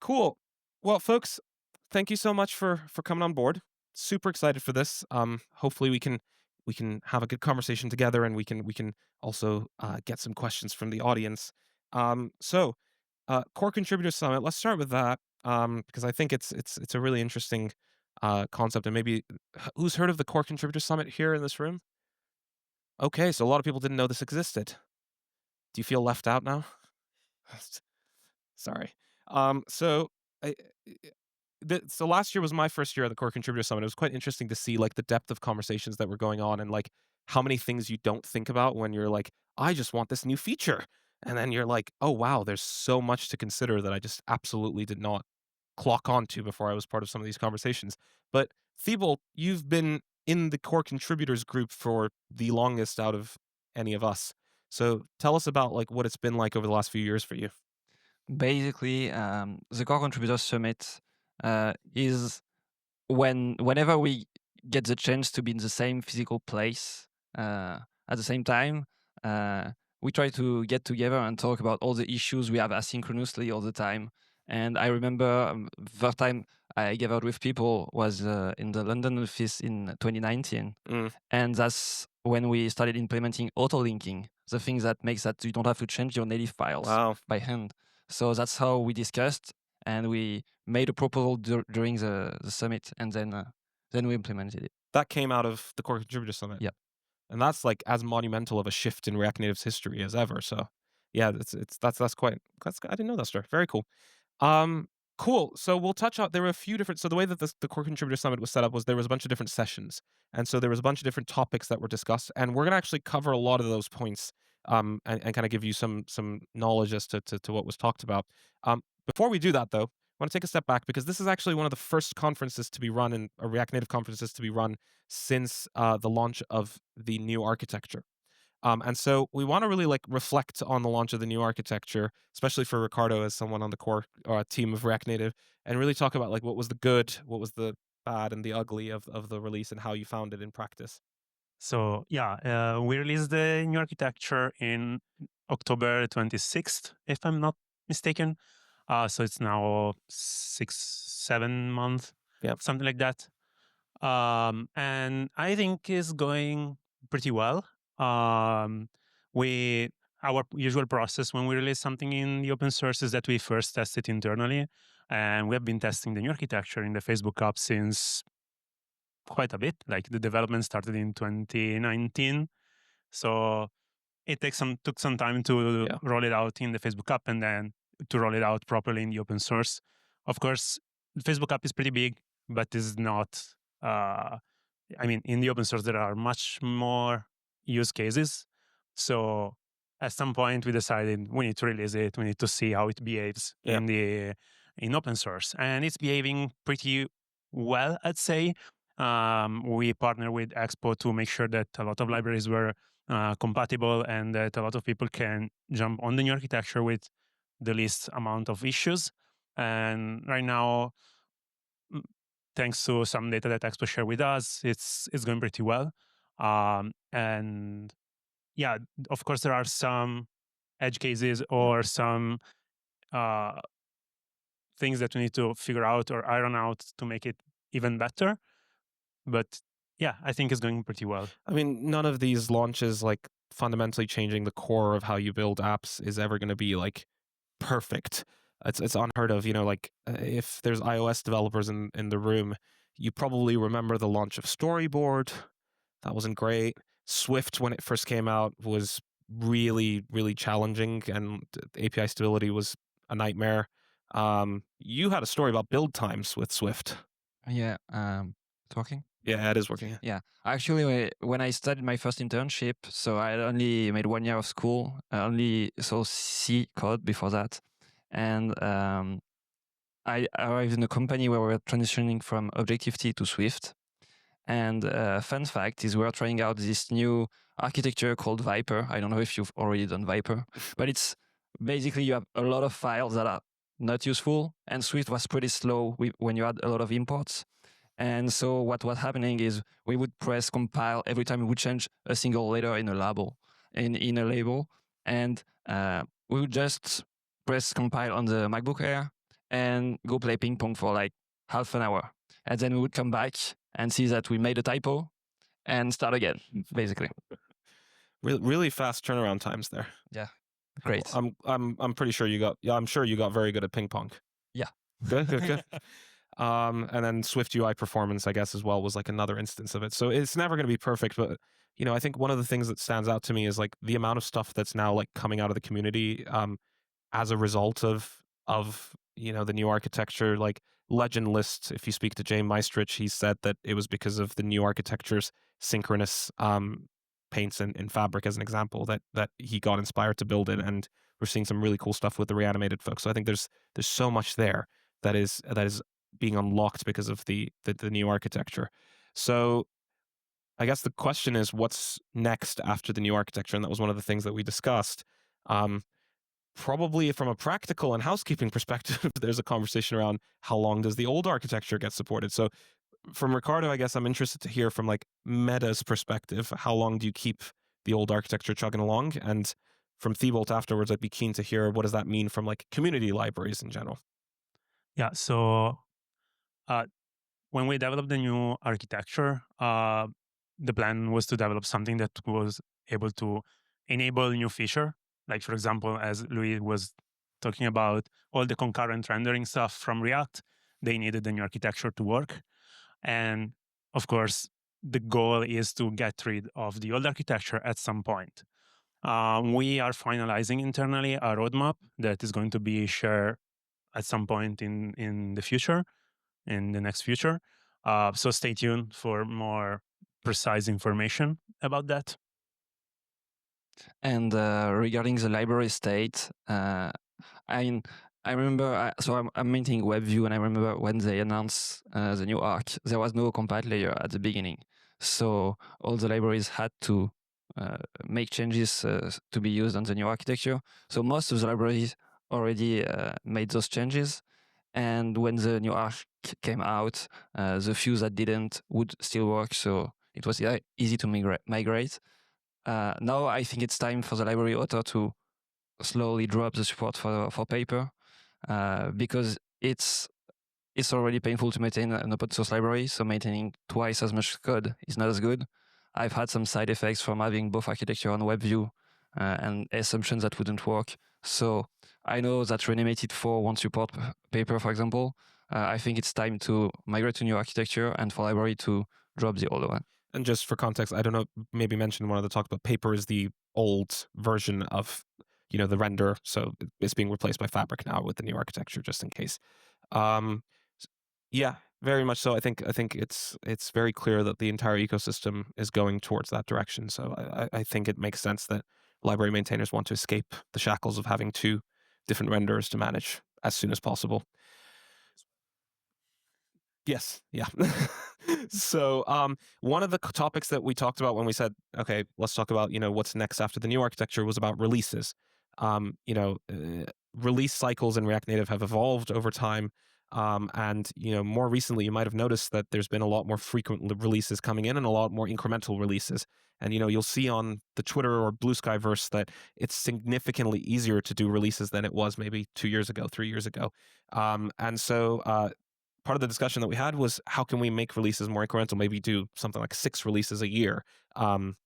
Cool. Well, folks, thank you so much for coming on board. Super excited for this. Hopefully we can have a good conversation together, and we can also get some questions from the audience. Core Contributor Summit. Let's start with that because I think it's a really interesting concept. And maybe who's heard of the Core Contributor Summit here in this room? Okay, so a lot of people didn't know this existed. Do you feel left out now? Sorry. So I, so last year was my first year at the Core Contributor Summit. It was quite interesting to see like the depth of conversations that were going on, and like how many things you don't think about when you're like, I just want this new feature. And then you're like, oh wow, there's so much to consider that I just absolutely did not clock onto before I was part of some of these conversations. But Thibault, you've been in the core contributors group for the longest out of any of us. So tell us about like what it's been like over the last few years for you. Basically, the Core Contributors Summit is whenever we get the chance to be in the same physical place at the same time, we try to get together and talk about all the issues we have asynchronously all the time. And I remember the first time I gathered with people was in the London office in 2019. Mm, And that's when we started implementing auto-linking, the thing that makes that you don't have to change your native files wow. by hand. So that's how we discussed, and we made a proposal during the summit, and then we implemented it. That came out of the core contributor summit. Yeah. And that's like as monumental of a shift in React Native's history as ever. So yeah, that's quite I didn't know that story. Very cool. Um, cool. So we'll touch on. There were a few different. So the way that the Core Contributor Summit was set up was there was a bunch of different sessions, and so there was a bunch of different topics that were discussed, and we're gonna actually cover a lot of those points, and kind of give you some knowledge as to what was talked about. Before we do that, though, I want to take a step back because this is actually one of the first conferences to be run in React Native conferences to be run since the launch of the new architecture. And so we want to really like reflect on the launch of the new architecture, especially for Riccardo as someone on the core team of React Native, and really talk about like what was the good, what was the bad, and the ugly of the release, and how you found it in practice. So yeah, we released the new architecture in October 26th, if I'm not mistaken. So it's now 6, 7 months, Yep. something like that. And I think is going pretty well. We Our usual process when we release something in the open source is that we first test it internally, and we have been testing the new architecture in the Facebook app since quite a bit. Like the development started in 2019, so it took some time to Yeah. roll it out in the Facebook app and then to roll it out properly in the open source. Of course, the Facebook app is pretty big, but is not. In the open source there are much more use cases. So at some point we decided we need to release it. We need to see how it behaves Yeah. in open source, and it's behaving pretty well, I'd say. We partner with Expo to make sure that a lot of libraries were compatible and that a lot of people can jump on the new architecture with the least amount of issues. And right now, mm, thanks to some data that Expo shared with us, it's going pretty well. And yeah, of course, there are some edge cases or some uh, things that we need to figure out or iron out to make it even better. But yeah, I think it's going pretty well. I mean, none of these launches like fundamentally changing the core of how you build apps is ever going to be like perfect. It's unheard of. You know, like if there's iOS developers in the room, you probably remember the launch of Storyboard. That wasn't great. Swift, when it first came out, was really challenging, and the API stability was a nightmare. You had a story about build times with Swift. Yeah. Talking. Yeah, it is working. Yeah, actually, when I started my first internship, so I had only made 1 year of school. I only saw C code before that, and I arrived in a company where we were transitioning from Objective-C to Swift. And fun fact is, we are trying out this new architecture called Viper. I don't know if you've already done Viper, but it's basically you have a lot of files that are not useful, and Swift was pretty slow when you had a lot of imports. And so what was happening is we would press compile every time we would change a single letter in a label, in a label, and we would just press compile on the MacBook Air, and go play ping pong for like half an hour. And then we would come back and see that we made a typo and start again, basically. Really fast turnaround times there. Yeah. Great. I'm pretty sure you got, I'm sure you got very good at ping pong. Yeah. Good. And then Swift UI performance, I guess, as well, was like another instance of it. So it's never going to be perfect, but I think one of the things that stands out to me is like the amount of stuff that's now like coming out of the community as a result of the new architecture. Like Legend List, if you speak to Jay Meistrich, he said that it was because of the new architecture's synchronous paints in Fabric, as an example, that he got inspired to build it. And we're seeing some really cool stuff with the reanimated folks. So I think there's so much there that is being unlocked because of the new architecture. So I guess the question is, what's next after the new architecture? And that was one of the things that we discussed. Probably from a practical and housekeeping perspective, there's a conversation around how long does the old architecture get supported. So from Riccardo, I guess I'm interested to hear from like Meta's perspective, how long do you keep the old architecture chugging along? And from Thibault afterwards, I'd be keen to hear what does that mean from like community libraries in general. Yeah. So when we developed the new architecture, the plan was to develop something that was able to enable new feature. Like, for example, as Louis was talking about, all the concurrent rendering stuff from React, they needed the new architecture to work. And of course, the goal is to get rid of the old architecture at some point. We are finalizing internally a roadmap that is going to be shared at some point in the future, in the next future. So stay tuned for more precise information about that. And regarding the library state, I remember, I'm maintaining WebView, and I remember when they announced the new arc, there was no compile layer at the beginning. So all the libraries had to make changes to be used on the new architecture. So most of the libraries already made those changes. And when the new arc came out, the few that didn't would still work. So it was easy to migrate. Now I think it's time for the library author to slowly drop the support for paper, because it's already painful to maintain an open source library, so maintaining twice as much code is not as good. I've had some side effects from having both architecture on WebView and assumptions that wouldn't work. So I know that Reanimated 4 won't support paper, for example. I think it's time to migrate to new architecture and for library to drop the old one. And just for context, I don't know, maybe mention one of the talks, but paper is the old version of the render, so it's being replaced by Fabric now with the new architecture, just in case. Yeah, very much so. I think it's very clear that the entire ecosystem is going towards that direction. So I think it makes sense that library maintainers want to escape the shackles of having two different renders to manage as soon as possible. Yes, yeah. So one of the topics that we talked about when we said, okay, let's talk about what's next after the new architecture was about releases. Release cycles in React Native have evolved over time. And more recently, you might have noticed that there's been a lot more frequent releases coming in and a lot more incremental releases. And you'll see on the Twitter or Blue Sky verse that it's significantly easier to do releases than it was maybe 2 years ago, 3 years ago. And so part of the discussion that we had was how can we make releases more incremental, maybe do something like 6 releases a year,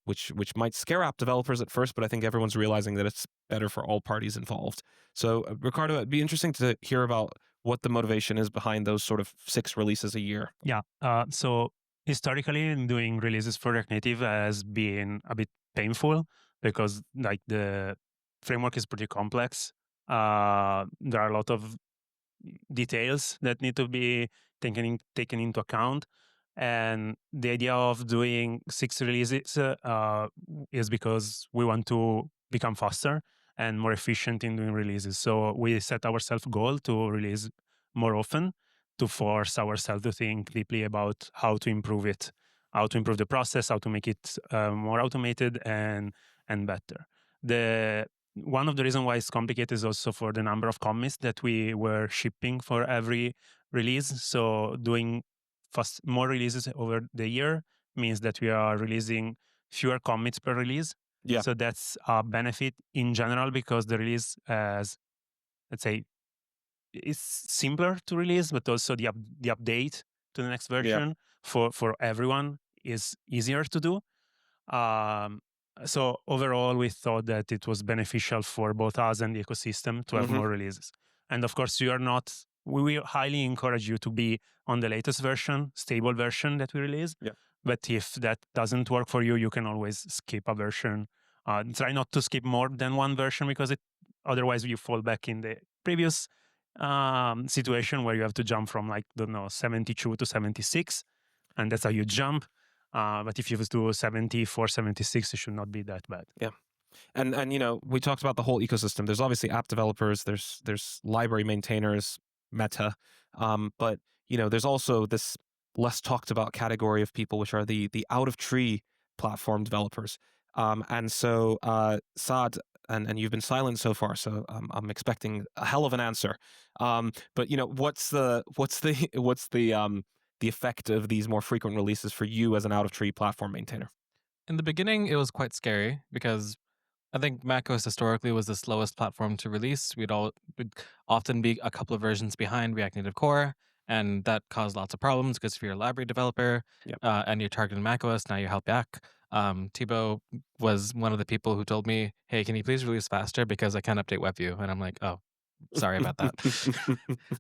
which might scare app developers at first, but I think everyone's realizing that it's better for all parties involved. So Riccardo, it'd be interesting to hear about what the motivation is behind those sort of 6 releases a year. Yeah. So historically, doing releases for React Native has been a bit painful because like the framework is pretty complex. There are a lot of details that need to be taken into account. And the idea of doing 6 releases is because we want to become faster and more efficient in doing releases. So we set ourselves a goal to release more often, to force ourselves to think deeply about how to improve it, how to improve the process, how to make it more automated and better. One of the reasons why it's complicated is also for the number of commits that we were shipping for every release. So doing more releases over the year means that we are releasing fewer commits per release. Yeah. So that's a benefit in general because the release has, let's say, it's simpler to release, but also the update to the next Yeah. version for everyone is easier to do. Um, so overall, we thought that it was beneficial for both us and the ecosystem to have Mhm. more releases. And of course, we will highly encourage you to be on the latest version, stable version that we release. Yeah. But if that doesn't work for you, you can always skip a version. Try not to skip more than one version, because otherwise you fall back in the previous situation where you have to jump from, like, don't know, 72 to 76, and that's how you jump. But if you do 74, 76, it should not be that bad. Yeah. And you know, we talked about the whole ecosystem. There's obviously app developers, there's library maintainers, meta, but you know, there's also this less talked about category of people, which are the out of tree platform developers. And so Saad, and you've been silent so far, so I'm expecting a hell of an answer. But you know, what's the the effect of these more frequent releases for you as an out of tree platform maintainer? In the beginning, it was quite scary because I think macOS historically was the slowest platform to release. We'd often be a couple of versions behind React Native Core, and that caused lots of problems because if you're a library developer Yep. and you're targeting macOS, now you're held back. Thibault was one of the people who told me, "Hey, can you please release faster because I can't update WebView?" And I'm like, "Oh, sorry about that."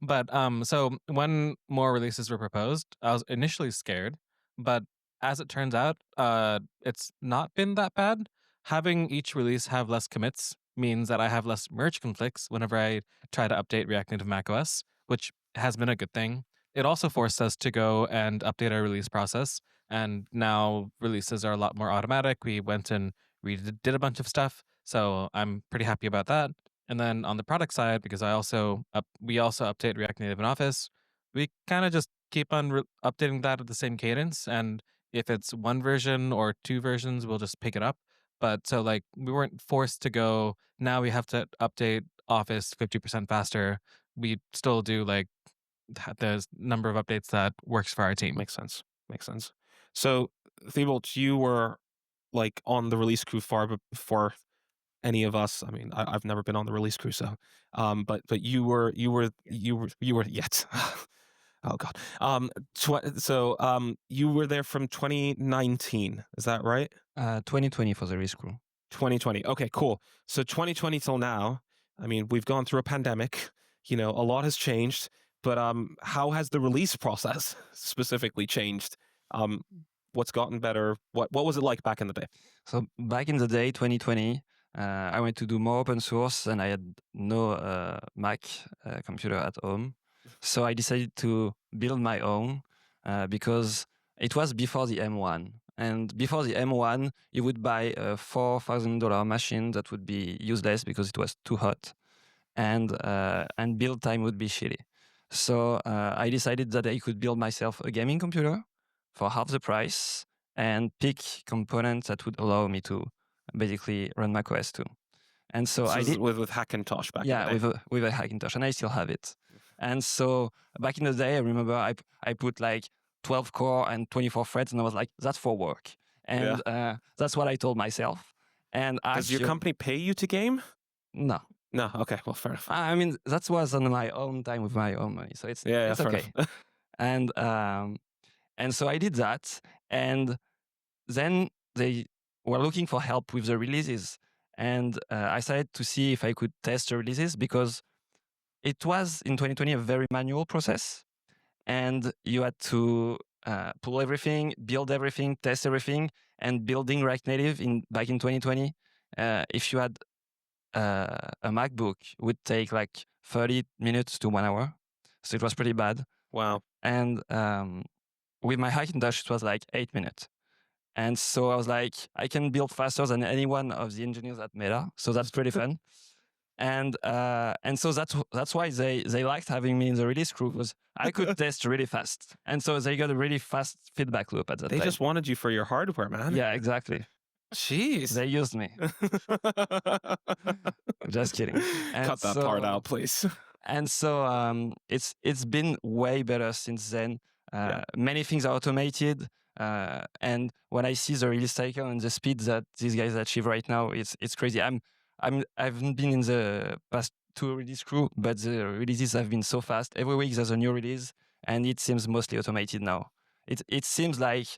But so when more releases were proposed, I was initially scared, but as it turns out, it's not been that bad. Having each release have less commits means that I have less merge conflicts whenever I try to update React Native macOS, which has been a good thing. It also forced us to go and update our release process, and now releases are a lot more automatic. We went and did a bunch of stuff, so I'm pretty happy about that. And then on the product side, because we also update React Native in Office, we kind of just keep on updating that at the same cadence. And if it's one version or two versions, we'll just pick it up. But so like we weren't forced to go, now we have to update Office 50% faster. We still do like the number of updates that works for our team. Makes sense. Makes sense. So, Thibault, you were like on the release crew far before any of us. I mean, I've never been on the release crew, so but you were yet. Oh God. You were there from 2019. Is that right? 2020 for the release crew. 2020. Okay, cool. So 2020 till now, I mean, we've gone through a pandemic. You know, a lot has changed. But how has the release process specifically changed? What's gotten better? What was it like back in the day? So back in the day, 2020, I went to do more open source and I had no Mac computer at home. So I decided to build my own because it was before the M1. And before the M1, you would buy a $4,000 machine that would be useless because it was too hot, and build time would be shitty. So I decided that I could build myself a gaming computer for half the price and pick components that would allow me to basically run macOS too. And so This I is did, with Hackintosh back in the day. with a Hackintosh, and I still have it. And so back in the day, I remember I put like 12 core and 24 threads, and I was like, that's for work. And that's what I told myself. And Does your company pay you to game? No. No. Okay. Well, fair enough. I mean, that was on my own time with my own money, so it's fair okay. enough. And so I did that, and then they were looking for help with the releases, and I started to see if I could test the releases because it was in 2020 a very manual process, and you had to pull everything, build everything, test everything, and building React Native back in 2020. If you had a MacBook would take like 30 minutes to 1 hour. So it was pretty bad. Wow. And with my Hackintosh, it was like 8 minutes. And so I was like, I can build faster than any one of the engineers at Meta. So that's pretty fun. And so that's why they liked having me in the release crew, because I could test really fast. And so they got a really fast feedback loop at that time. They just wanted you for your hardware, man. Yeah, exactly. Jeez. They used me. Just kidding. And Cut that part out, please. And so it's been way better since then. Many things are automated. And when I see the release cycle and the speed that these guys achieve right now, it's crazy. I've been in the past to a release crew, but the releases have been so fast. Every week there's a new release, and it seems mostly automated now. It seems like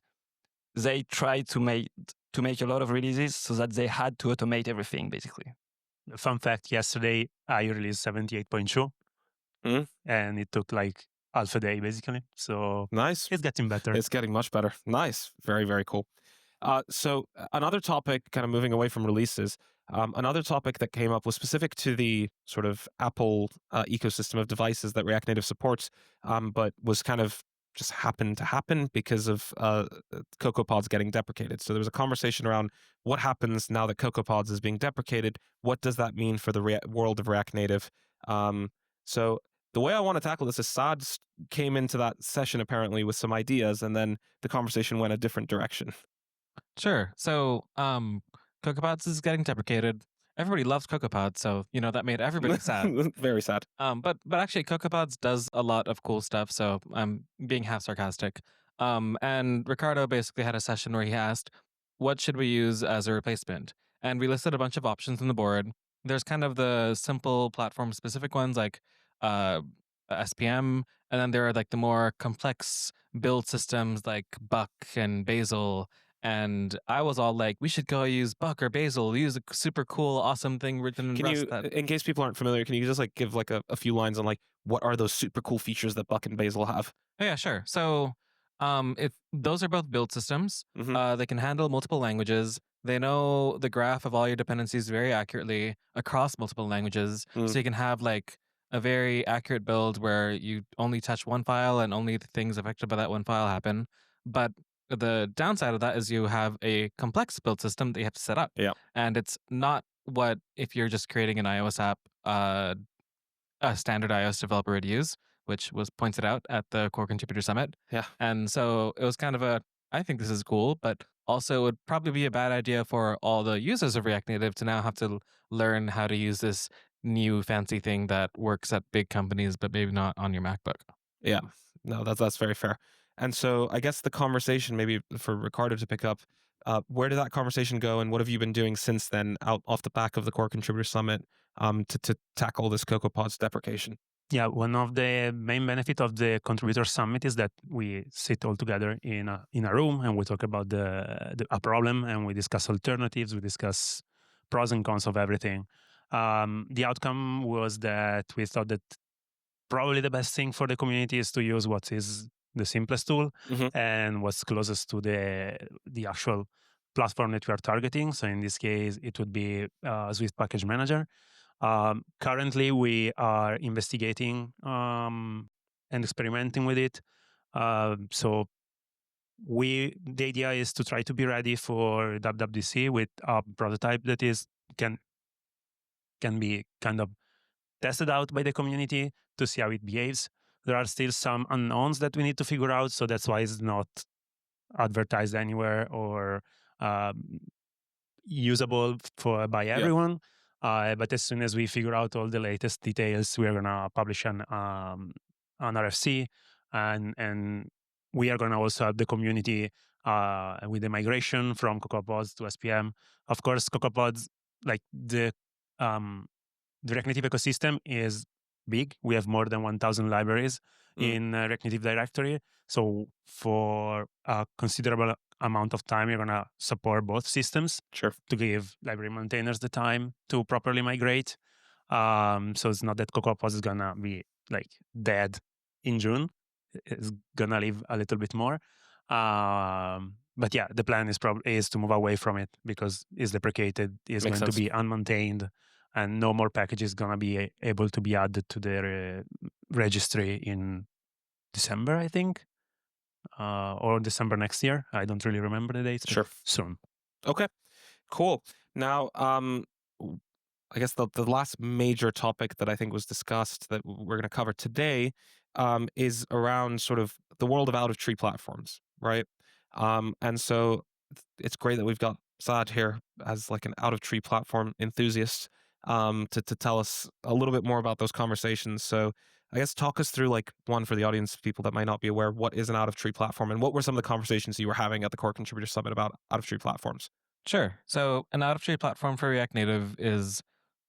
they tried to make a lot of releases so that they had to automate everything, basically. Fun fact, yesterday I released 78.2 Mhm. and it took like half a day basically. So Nice. it's getting better. It's getting much better. Nice. Very, very cool. So another topic, kind of moving away from releases, another topic that came up was specific to the sort of Apple ecosystem of devices that React Native supports, but was kind of just happened to happen because of CocoaPods getting deprecated. So there was a conversation around what happens now that CocoaPods is being deprecated. What does that mean for the world of React Native? So the way I want to tackle this is Saad came into that session apparently with some ideas, and then the conversation went a different direction. Sure. So, CocoaPods is getting deprecated. Everybody loves CocoaPods, so that made everybody sad. Very sad. But actually, CocoaPods does a lot of cool stuff. So I'm being half sarcastic. And Riccardo basically had a session where he asked, "What should we use as a replacement?" And we listed a bunch of options on the board. There's kind of the simple platform specific ones like uh, SPM, and then there are like the more complex build systems like Buck and Bazel. And I was all like, we should go use Buck or Bazel, use a super cool, awesome thing written in Can Rust you, that in case people aren't familiar, can you just like give like a few lines on like what are those super cool features that Buck and Bazel have? Oh yeah, sure. So, if those are both build systems, Mhm. they can handle multiple languages. They know the graph of all your dependencies very accurately across multiple languages. Mm. So you can have like a very accurate build where you only touch one file and only the things affected by that one file happen. But the downside of that is you have a complex build system that you have to set up. Yeah. And it's not what if you're just creating an iOS app, a standard iOS developer would use, which was pointed out at the Core Contributor Summit. Yeah. And so it was kind of I think this is cool, but also it would probably be a bad idea for all the users of React Native to now have to learn how to use this new fancy thing that works at big companies, but maybe not on your MacBook. Yeah. No, that's very fair. And so I guess the conversation, maybe for Riccardo to pick up, where did that conversation go, and what have you been doing since then, out off the back of the Core Contributor Summit, to tackle this CocoaPods deprecation? Yeah, one of the main benefit of the contributor summit is that we sit all together in a room and we talk about a problem and we discuss alternatives. We discuss pros and cons of everything. The outcome was that we thought that probably the best thing for the community is to use what is the simplest tool Mhm. and what's closest to the actual platform that we are targeting. So in this case, it would be Swift Package Manager. Currently, we are investigating and experimenting with it. So the idea is to try to be ready for WWDC with a prototype that can be kind of tested out by the community to see how it behaves. There are still some unknowns that we need to figure out, so that's why it's not advertised anywhere or usable by everyone. But as soon as we figure out all the latest details, we're gonna publish an RFC, and we are gonna also help the community with the migration from CocoaPods to SPM. Of course, CocoaPods, like the React Native ecosystem is big. We have more than 1,000 libraries in React Native directory. So for a considerable amount of time, you're going to support both systems. Sure. To give library maintainers the time to properly migrate. So it's not that CocoaPods is going to be like dead in June. It's going to live a little bit more. But yeah, the plan is to move away from it because it's deprecated, it's Makes going sense. to be unmaintained, and no more packages going to be able to be added to their registry in December, I think, or December next year. I don't really remember the dates. Sure. Soon. Okay, cool. Now, I guess the last major topic that I think was discussed that we're going to cover today is around sort of the world of out-of-tree platforms, right? And so it's great that we've got Saad here as like an out-of-tree platform enthusiast to tell us a little bit more about those conversations. So I guess talk us through, like, one, for the audience, people that might not be aware, what is an out-of-tree platform, and what were some of the conversations you were having at the Core Contributor Summit about out-of-tree platforms? Sure. So an out-of-tree platform for React Native is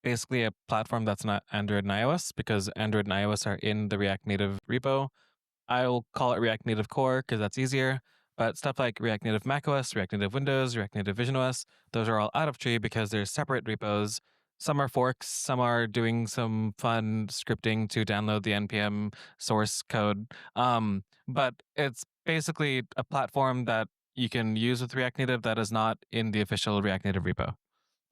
basically a platform that's not Android and iOS, because Android and iOS are in the React Native repo. I'll call it React Native Core because that's easier. But stuff like React Native macOS, React Native Windows, React Native visionOS, those are all out of tree because they're separate repos. Some are forks, some are doing some fun scripting to download the npm source code. But it's basically a platform that you can use with React Native that is not in the official React Native repo.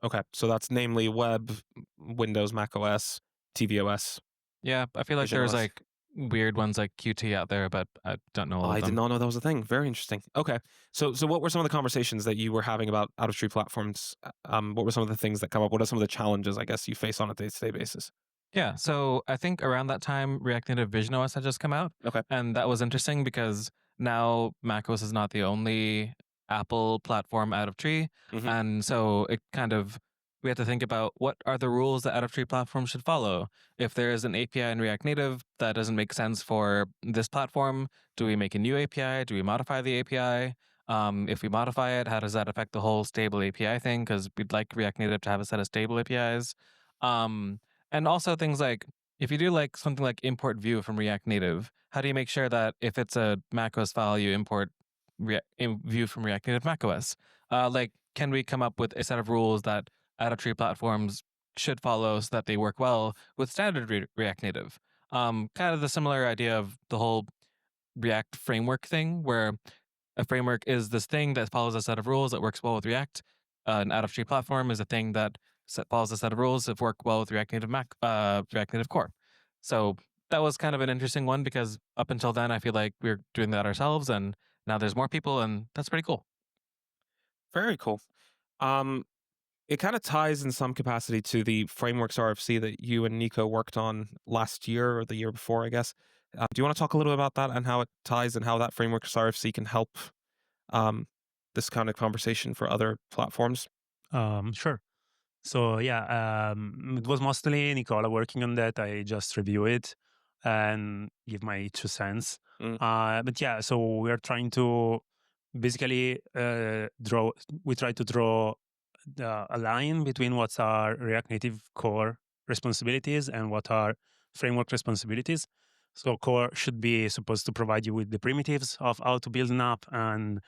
Okay, so that's namely web, Windows, Mac OS, tvOS, Yeah, I feel like there's visionOS. like weird ones like Qt out there, but I don't know all I of did them. not know that was a thing. Very interesting. Okay, so what were some of the conversations that you were having about out of tree platforms? What were some of the things that come up? What are some of the challenges I guess you face on a day-to-day basis? Yeah, so I think around that time, React Native visionOS had just come out, Okay. and that was interesting because now macOS is not the only Apple platform out of tree, Mhm. and so it kind of we have to think about what are the rules that out of tree platforms should follow. If there is an API in React Native that doesn't make sense for this platform, do we make a new API? Do we modify the API? If we modify it, how does that affect the whole stable API thing? Because we'd like React Native to have a set of stable APIs. Um, and also things like if you do like something like import view from React Native, how do you make sure that if it's a macOS file, you import view from React Native macOS? Like, can we come up with a set of rules that out of tree platforms should follow so that they work well with standard React Native? Kind of the similar idea of the whole React framework thing, where a framework is this thing that follows a set of rules that works well with React. An out of tree platform is a thing that follows a set of rules that work well with React Native React Native Core. So that was kind of an interesting one because up until then, I feel like we are doing that ourselves, and now there's more people, and that's pretty cool. Very cool. Um, it kind of ties in some capacity to the frameworks RFC that you and Nico worked on last year or the year before, I guess. Do you want to talk a little bit about that and how it ties and how that frameworks RFC can help um, this kind of conversation for other platforms? Sure. So yeah, it was mostly Nicola working on that. I just review it and give my 2 cents. Mm. But yeah, so we are trying to basically draw. We try to draw a line between what's our React Native core responsibilities and what are framework responsibilities. So core should be supposed to provide you with the primitives of how to build an app, and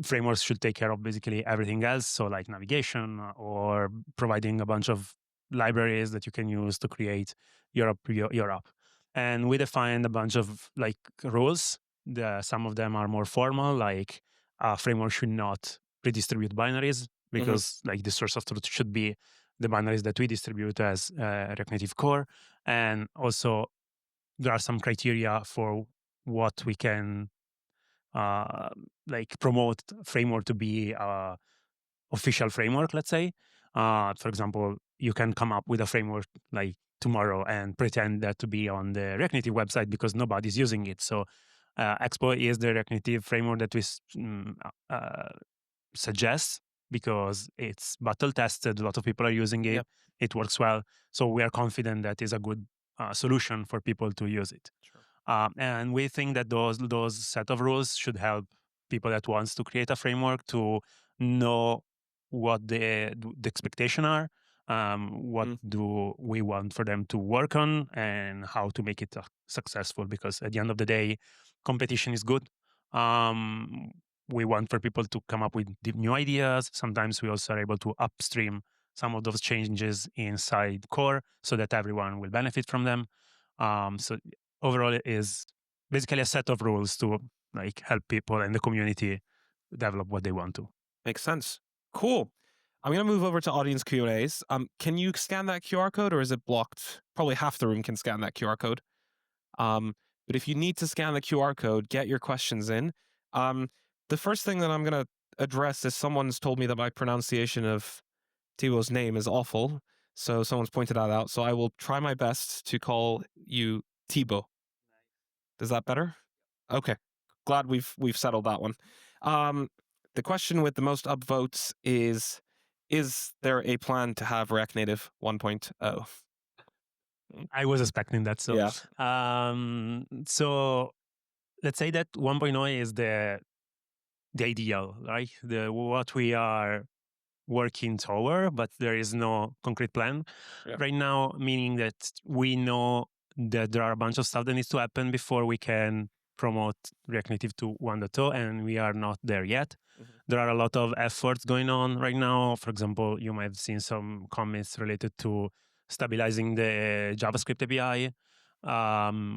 frameworks should take care of basically everything else. So like navigation or providing a bunch of libraries that you can use to create your app. And we defined a bunch of like rules. Some of them are more formal, like a framework should not redistribute binaries because like the source of truth should be the binaries that we distribute as React Native Core. And also there are some criteria for what we can uh, like promote framework to be a official framework, let's say. For example, you can come up with a framework like tomorrow and pretend that to be on the React Native website because nobody's using it. So Expo is the React Native framework that we suggest because it's battle tested. A lot of people are using it. Yep. It works well. So we are confident that is a good solution for people to use it. Sure. And we think that those set of rules should help people that wants to create a framework to know what the expectation are, what do we want for them to work on, and how to make it successful. Because at the end of the day, competition is good. We want for people to come up with new ideas. Sometimes we also are able to upstream some of those changes inside core so that everyone will benefit from them. So overall, it is basically a set of rules to like help people in the community develop what they want to. Makes sense. Cool. I'm going to move over to audience Q&As. Can you scan that QR code or is it blocked? Probably half the room can scan that QR code. But if you need to scan the QR code, get your questions in. The first thing that I'm going to address is someone's told me that my pronunciation of Thibault's name is awful. So someone's pointed that out. So I will try my best to call you Thibault. Is that better? Okay. Glad we've settled that one. The question with the most upvotes is there a plan to have React Native 1.0? I was expecting that. So, Yeah. So let's say that 1.0 is the ideal, right? What we are working toward, but there is no concrete plan right now, meaning that we know that there are a bunch of stuff that needs to happen before we can promote React Native to 1.0, and we are not there yet. There are a lot of efforts going on right now. For example, you might have seen some comments related to stabilizing the JavaScript API.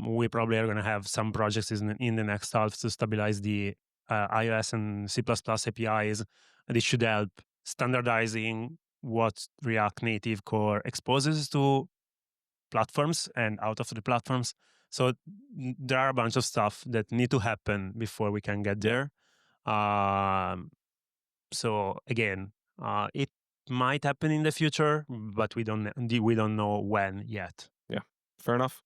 We probably are going to have some projects in the next half to stabilize the iOS and C++ APIs. This should help standardizing what React Native Core exposes to platforms and out of the platforms. So there are a bunch of stuff that need to happen before we can get there. So again, it might happen in the future, but we don't know when yet. Yeah, fair enough.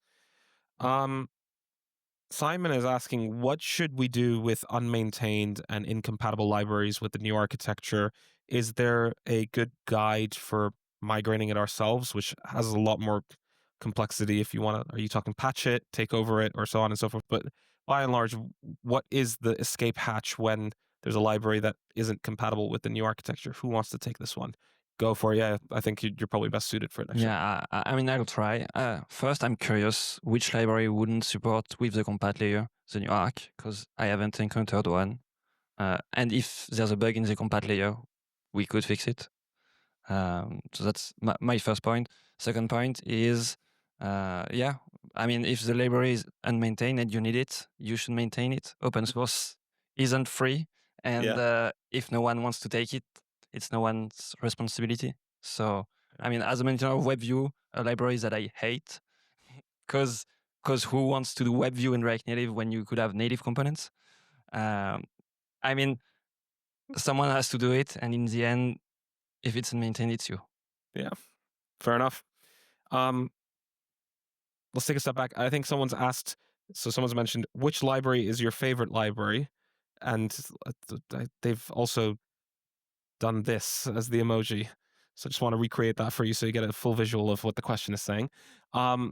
Simon is asking, what should we do with unmaintained and incompatible libraries with the new architecture? Is there a good guide for migrating it ourselves, which has a lot more complexity if you want to, are you talking patch it, take over it, or so on and so forth? But by and large, what is the escape hatch when there's a library that isn't compatible with the new architecture? Who wants to take this one? Go for it. Yeah, I think you're probably best suited for it. Actually. Yeah, I mean, I'll try. First, I'm curious which library wouldn't support with the compat layer the new arc, because I haven't encountered one. And if there's a bug in the compat layer, we could fix it. So that's my first point. Second point is, yeah, I mean, if the library is unmaintained and you need it, you should maintain it. Open source isn't free. And if no one wants to take it, it's no one's responsibility. So, I mean, as a maintainer of WebView, a library that I hate, because who wants to do WebView in React Native when you could have native components? I mean, someone has to do it, and in the end, if it's unmaintained, it's you. Yeah, fair enough. Let's take a step back. I think someone's asked, so someone's mentioned, which library is your favorite library? And they've also done this as the emoji. So I just want to recreate that for you so you get a full visual of what the question is saying. I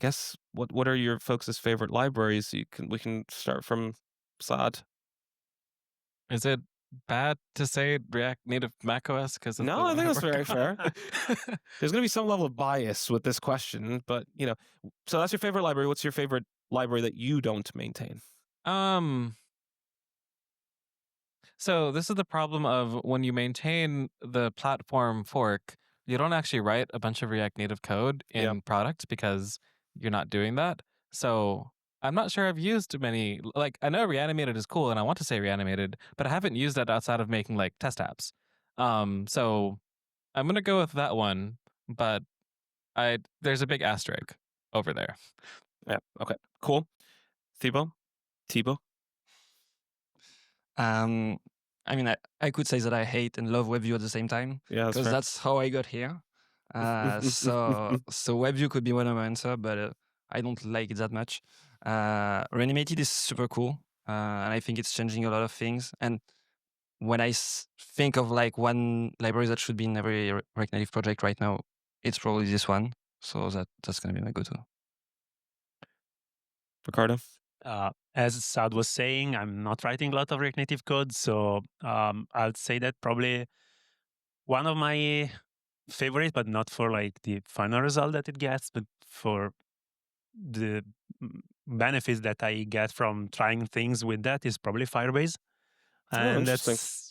guess what are your folks' favorite libraries? We can start from Saad. Is it bad to say React Native macOS? Because No, I think that's very fair. There's going to be some level of bias with this question, but so that's your favorite library. What's your favorite library that you don't maintain? So this is the problem of when you maintain the platform fork, you don't actually write a bunch of React Native code in product because you're not doing that. So I'm not sure I've used many, like I know Reanimated is cool and I want to say Reanimated, but I haven't used that outside of making like test apps. So I'm going to go with that one, but there's a big asterisk over there. Yeah. Okay, cool. Thibault? I mean, I could say that I hate and love WebView at the same time. Yeah, because that's how I got here. So WebView could be one of my answers, but I don't like it that much. Reanimated is super cool, and I think it's changing a lot of things. And when I think of like one library that should be in every React Native project right now, it's probably this one. So that's going to be my go-to. Riccardo? As Saad was saying, I'm not writing a lot of React Native code, so I'll say that probably one of my favorite, but not for like the final result that it gets, but for the benefits that I get from trying things with that is probably Firebase. And that's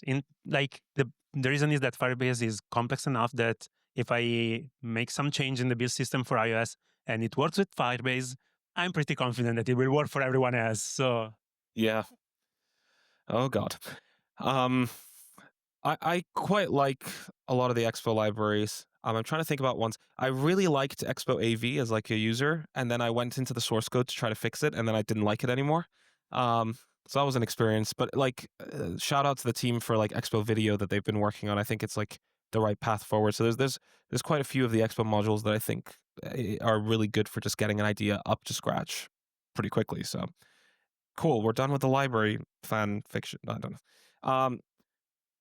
the reason is that Firebase is complex enough that if I make some change in the build system for iOS and it works with Firebase, I'm pretty confident that it will work for everyone else. So yeah. Oh God. I quite like a lot of the Expo libraries. I'm trying to think about ones. I really liked Expo AV as like a user, and then I went into the source code to try to fix it, and then I didn't like it anymore. So that was an experience. But like, shout out to the team for like Expo Video that they've been working on. I think it's like the right path forward. So there's quite a few of the Expo modules that I think are really good for just getting an idea up to scratch pretty quickly. So cool. We're done with the library fan fiction. I don't know.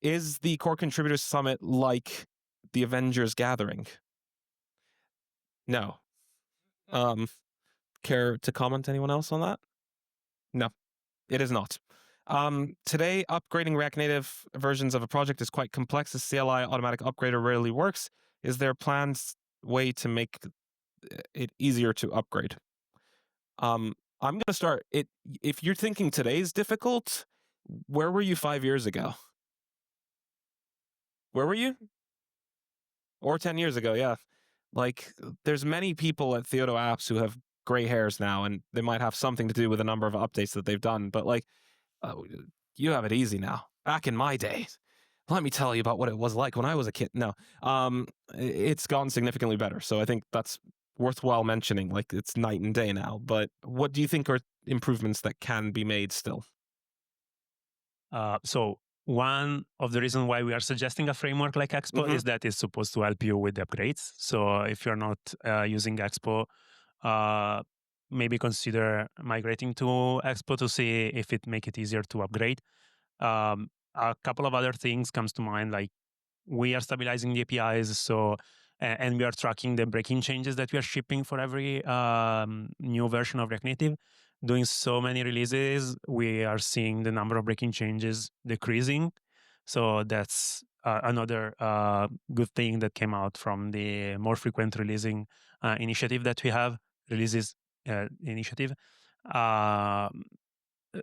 Is the Core Contributors Summit like the Avengers Gathering? No. Care to comment, anyone else on that? No, it is not. Today, upgrading React Native versions of a project is quite complex. The CLI automatic upgrader rarely works. Is there a planned way to make it easier to upgrade? I'm going to start it. If you're thinking today's difficult, where were you 5 years ago? Where were you? Or 10 years ago, yeah. Like, there's many people at Theodo Apps who have gray hairs now, and they might have something to do with the number of updates that they've done. But like, you have it easy now. Back in my days, let me tell you about what it was like when I was a kid. No, it's gone significantly better. So I think that's worthwhile mentioning. Like, it's night and day now. But what do you think are improvements that can be made still? So one of the reasons why we are suggesting a framework like Expo is that it's supposed to help you with the upgrades. So if you're not using Expo, maybe consider migrating to Expo to see if it make it easier to upgrade. A couple of other things comes to mind, like we are stabilizing the APIs, so and we are tracking the breaking changes that we are shipping for every new version of React Native. Doing so many releases, we are seeing the number of breaking changes decreasing. So that's another good thing that came out from the more frequent releasing initiative that we have, releases initiative.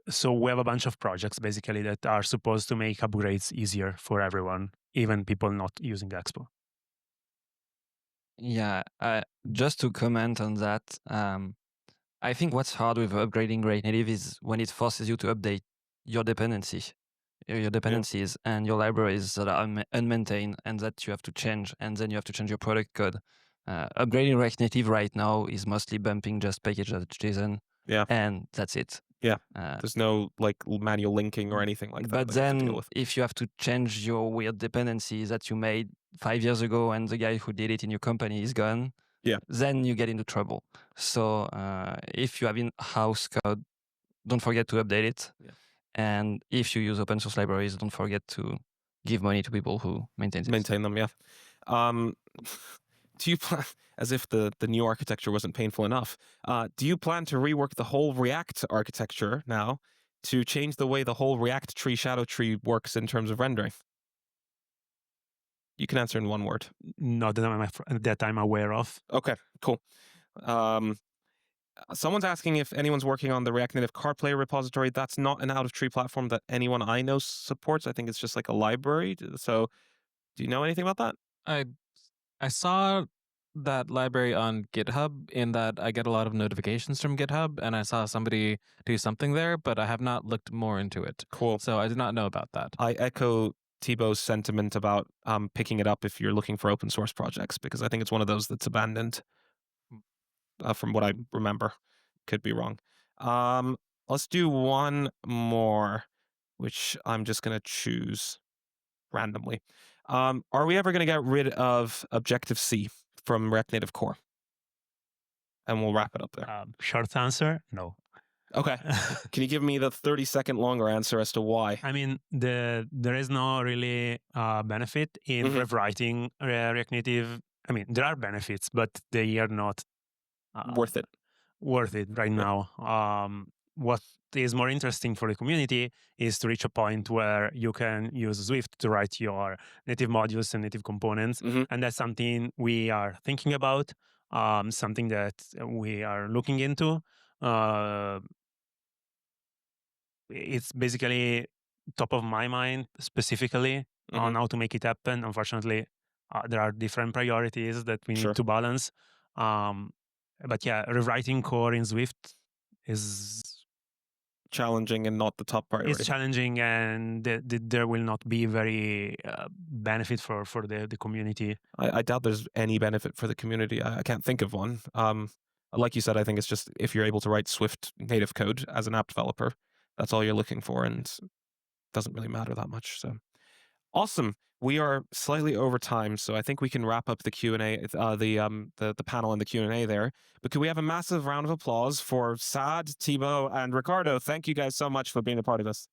So we have a bunch of projects basically that are supposed to make upgrades easier for everyone, even people not using Expo. Yeah, just to comment on that, I think what's hard with upgrading React Native is when it forces you to update your dependencies and your libraries that are unmaintained and that you have to change, and then you have to change your product code. Upgrading React Native right now is mostly bumping just package.json, and that's it. Yeah, there's no like manual linking or anything like that. But that you have to deal then with. if you have to change your weird dependencies that you made 5 years ago and the guy who did it in your company is gone, then you get into trouble. So if you have in-house code, don't forget to update it. And if you use open source libraries, don't forget to give money to people who maintain them. Do you plan, as if the new architecture wasn't painful enough, do you plan to rework the whole React architecture now to change the way the whole React tree shadow tree works in terms of rendering? You can answer in one word. Not that I'm aware of. Okay, cool. Someone's asking if anyone's working on the React Native CarPlay repository. That's not an out-of-tree platform that anyone I know supports. I think it's just like a library. So do you know anything about that? I saw that library on GitHub in that I get a lot of notifications from GitHub, and I saw somebody do something there, but I have not looked more into it. Cool. So I did not know about that. I echo Thibault's sentiment about picking it up if you're looking for open source projects, because I think it's one of those that's abandoned from what I remember. Could be wrong. Let's do one more, which I'm just going to choose randomly. Are we ever going to get rid of Objective-C from React Native Core? And we'll wrap it up there. Short answer, no. Okay. Can you give me the 30-second longer answer as to why? I mean, there is no really benefit in rewriting React Native. I mean, there are benefits, but they are not worth it right now. What is more interesting for the community is to reach a point where you can use Swift to write your native modules and native components. And that's something we are thinking about, something that we are looking into. It's basically top of my mind specifically on how to make it happen. Unfortunately, there are different priorities that we need to balance. But yeah, rewriting core in Swift is challenging and not the top priority. It's challenging, and there will not be very benefit for the community. I doubt there's any benefit for the community. I can't think of one. Like you said, I think it's just if you're able to write Swift native code as an app developer, that's all you're looking for, and it doesn't really matter that much. So awesome. We are slightly over time, so I think we can wrap up the Q&A, the panel and the Q&A there. But could we have a massive round of applause for Saad, Thibault, and Riccardo? Thank you guys so much for being a part of this.